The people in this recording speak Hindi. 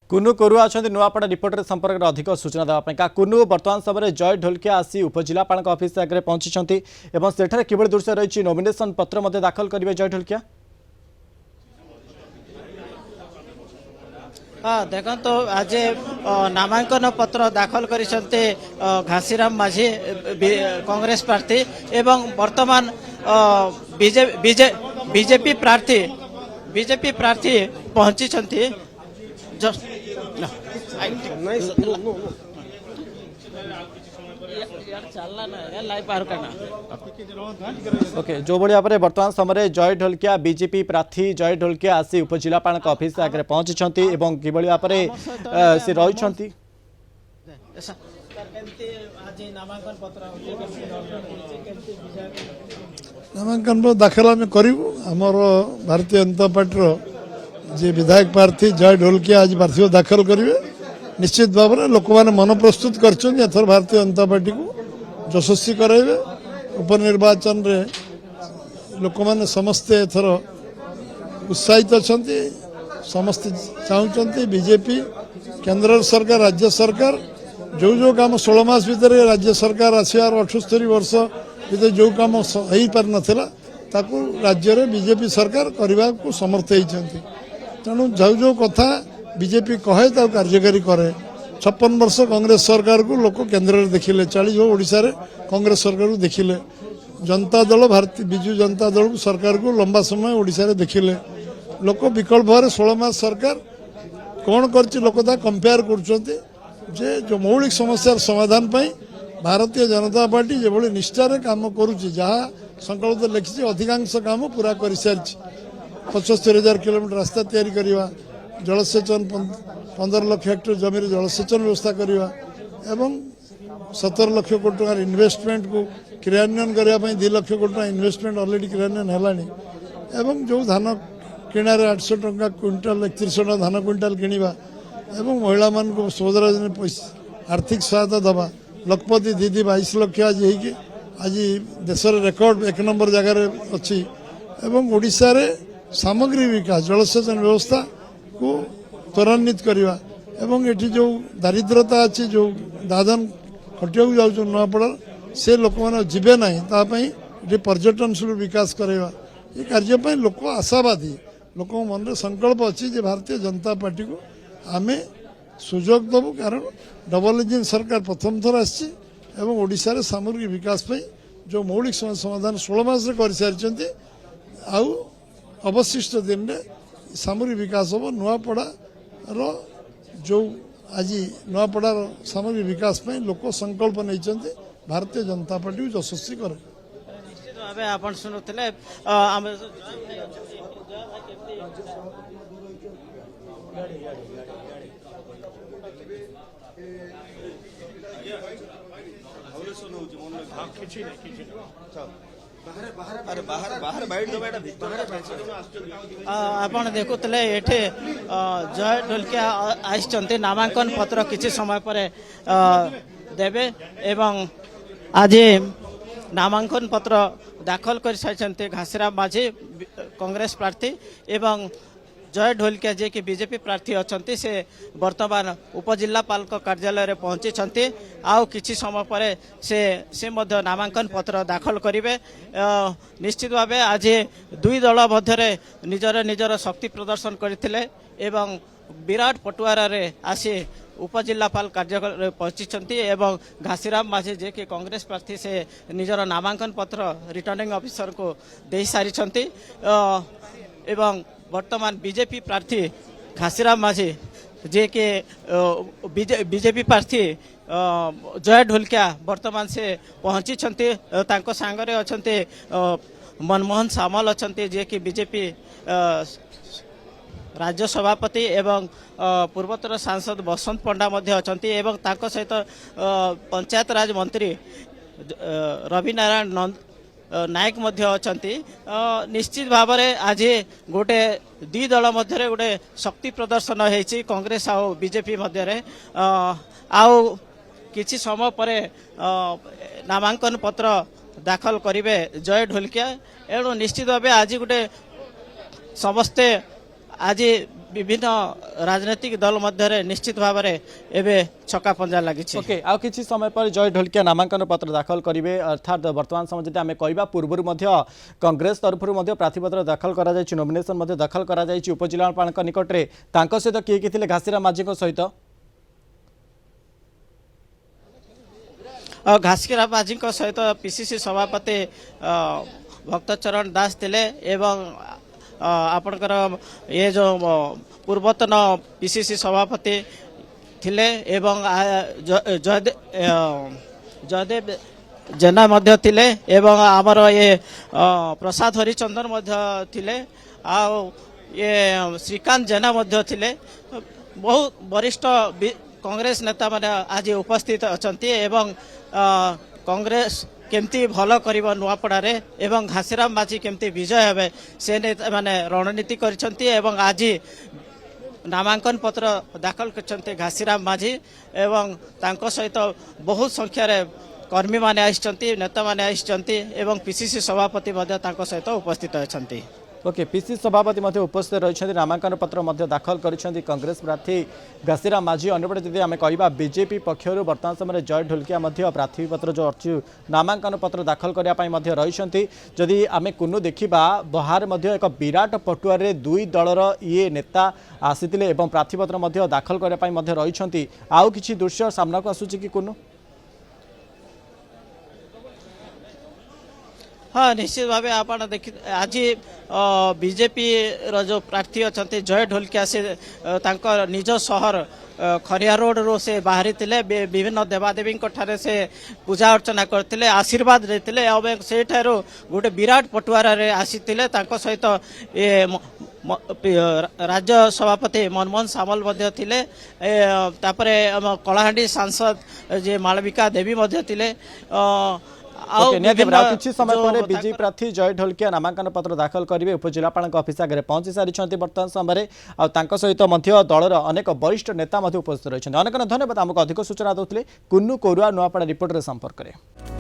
कुनु कोरु आछन्ति नुआपड़ा रिपोर्टर संपर्क में अधिक सूचना देवाई कुनु वर्तमान समय जय ढोलकिया आसी उपजिलापाल ऑफिस आगे पहुंची एवं सेठारे किभଳି दृश्य रही नॉमिनेशन पत्र दाखल करेंगे जय ढोलकिया। हाँ देखो तो आज नामांकन पत्र दाखल कर घासीराम माझी कांग्रेस प्रार्थी एवं वर्तमान बीजेपी प्रार्थी पहुंची ओके जो भाई भाव में वर्तमान समय जय ढोलकिया बीजेपी प्रार्थी जय ढोलकिया आसी उपजिलापाल ऑफिस आगे पहुंची कि भाव में से रही नामांकन दाखल आम करूँ आमर भारतीय जनता पार्टी जे विधायक प्रार्थी जय ढोलकिया आज प्रार्थी दाखल करेंगे निश्चित भाव में लोक मैंने मन प्रस्तुत कर भारतीय जनता पार्टी को यशस्वी कराइबे उपनिर्वाचन रे लोक मैंने समस्ते एथर उत्साहित अच्छा समस्ते चाहते बीजेपी केंद्र सरकार राज्य सरकार जो जो काम 16 मास भीतर राज्य सरकार आसार 78 वर्ष भीतर जो काम हो पार नाला ताकू राज्य रे बीजेपी सरकार करने को समर्थ होती तेणु जो जो कथा बीजेपी कहे कार्यकारी करे 56 वर्ष कांग्रेस सरकार को लोक केन्द्र में देखिले 40 ओडिशा रे कांग्रेस सरकार को देखिले जनता दल भारतीय बिजु जनता दल को सरकार को लंबा समय ओडिशा रे देखिले लोक विकल्प भाव 16 मास सरकार कौन कर लोक कंपेयर कर जो मौलिक समस्या समाधान पाई भारतीय जनता पार्टी जो निष्ठार काम करुच्ची जहाँ संकल्प लिखी अधिकांश काम पूरा कर सारी 75,000 किलोमीटर रास्ता तैयारी करवा जलसेचन 15 लाख हेक्टर जमीन जलसेचन व्यवस्था करवा एवं 17 लाख कोटी टकर इन्वेस्टमेंट को क्रियान्वयन करने 2 लाख कोटी टका इन्वेस्टमेंट ऑलरेडी क्रियान्वयन है एवं जो धान किणार 800 टका क्विंटाल 31 टका धान क्विंटाल किणवा एवं महिला मान को 16 आर्थिक सहायता दवा लखपति दीदी 22 लाख आज देश रेकर्ड 1 नंबर जगार अच्छी एवं ओडिशा रे सामग्री विकास जलसेचन व्यवस्था को त्वरान्वित करवा एवं एटी जो दारिद्रता अच्छी जो दादन खटिया जाऊँ नुआपड़ा से लोक मैंने जीवे ना ये पर्यटन शुल्क विकास करवा ये कार्यपाई लोक आशावादी लोक मन में संकल्प अच्छी भारतीय जनता पार्टी को आम सुजोग दबू कारण डबल इंजिन सरकार प्रथम थर आशा रे सामग्रिक विकास पाई जो मौलिक समाधान 16 मास कर सारी अवशिष्ट दिन में सामग्रिक विकास हम नुआपड़ा जो आज नुआपड़ार सामग्रिक विकास पाई लोक संकल्प नहीं भारतीय जनता पार्टी को यशस्वी करे आप शुणुले आप देखुले ये जय ढोलकिया आसते नामांकन पत्र किसी समय पर देवे एवं आज नामांकन पत्र दाखल कर सारी घासीराम माझी कांग्रेस प्रार्थी एवं जय ढोलकिया जे कि बीजेपी प्रार्थी अच्छा से वर्तमान उपजिलापाल कार्यालय में पहुंची आउ किछि समय पर से नामांकन पत्र दाखल करेंगे निश्चित भाव आज दुई दल मध्य निजर निजर शक्ति प्रदर्शन करते एवं विराट पटुआरा रे आसी उपजिलापाल कार्यालय पहुंची एवं घासीराम माझी जे कि कांग्रेस प्रार्थी से निजर नामांकन पत्र रिटर्निंग ऑफिसर को दे सारी एवं वर्तमान बीजेपी प्रार्थी घासीराम माझी जे के बीजेपी प्रार्थी जय ढोलकिया वर्तमान से पहुंची सांगरे अच्छे मनमोहन सामल अच्छा जे कि बीजेपी राज्य सभापति एवं पूर्वोत्तर सांसद बसंत पंडा अच्छा एवं सहित पंचायत राज मंत्री रवि नारायण नायक अच्छा निश्चित भाव में आज गोटे दी दल मध्य गोटे शक्ति प्रदर्शन होती कांग्रेस आउ बीजेपी मध्य आउ किछि समय पर नामांकन पत्र दाखल करेंगे जय ढोलकिया एणु निश्चित भाव आज गोटे समस्ते आज विभिन्न राजनीतिक दल मध्य निश्चित भाव में एवं छक्का पंजा लगी। ओके आउ किछि समय पर जय ढोलकिया नामांकन पत्र दाखल करिवे अर्थात वर्तमान समय जदि आमे कहबा पूर्वरु मध्य कांग्रेस तरफरु मध्य प्रार्थीपत्र दाखल करा जायछि नॉमिनेशन मध्य दाखल करा जायछि उपजिलापालक निकट रे तांको सहित किए किथिले घासीराम माझी को सहित घासीराम माझी सहित पीसीसी सभापति भक्तचरण दास थिले एवं आपणकर ये जो पूर्वतन पीसीसी सभापति थिले एवं जयदेव जेना मध्य थिले एवं आमर ये प्रसाद हरिचंदन मध्य थिले आ ये श्रीकांत जेना मध्य थिले बहुत वरिष्ठ कांग्रेस नेता माने आज उपस्थित अछंती एवं कांग्रेस केमती भल कर नुआपड़े एवं घासीराम माझी केमती विजय हे से माने रणनीति करिसंती एवं आज नामांकन पत्र दाखल करछंती घासीराम माझी एवं तांको सहित बहुत संख्यार कर्मी माने आइसंती नेता माने आइसंती एवं पीसीसी सभापति मध्य तांको सहित उपस्थित अछंती। ओके पीसीसी सभापति मध्य उपस्थित रही नामांकन पत्र मध्य दाखल करिसेंती कांग्रेस प्रार्थी घासीराम माझी अंडपटे जदि आमे कहबा बीजेपी पक्षर वर्तमान समय जय ढोलकिया मध्य प्रार्थी पत्र जो अच्छी नामांकन पत्र दाखल करने मध्य रही जदि आमे कुनु देखिबा बाहर मध्य एक विराट पटुआरे दुई दलर ये नेता आसीतिले एवं प्रार्थी पत्र मध्य दाखल करने मध्य रही आउ किछि दृश्य सामना को आसुछि कि कुनु हाँ निश्चित भाव आप देखी आज बीजेपी जो प्रार्थी अच्छा जय ढोलकिया से निज सहर खरिया रोड रो से बाहरी थिले विभिन्न देवादेवी ठारे से पूजा अर्चना करते आशीर्वाद देते और से गोटे विराट पटुआर आसीते सहित ये राज्य सभापति मनमोहन सामल मध्य थिले तापरे कलाहांडी सांसद जे मालविका देवी मध्य थिले किछि समय पर बीजेपी प्रार्थी जय ढोलकिया नामांकन पत्र दाखल करेंगे उपजिलापाल ऑफिस आगे पहुंची सारी वर्तमान समय सहित दलर अनेक वरिष्ठ नेता उपस्थित रही अनेक धन्यवाद आमको अधिक सूचना देते कुन्नू कोरुआ नुआपड़ा रिपोर्टर संपर्क में।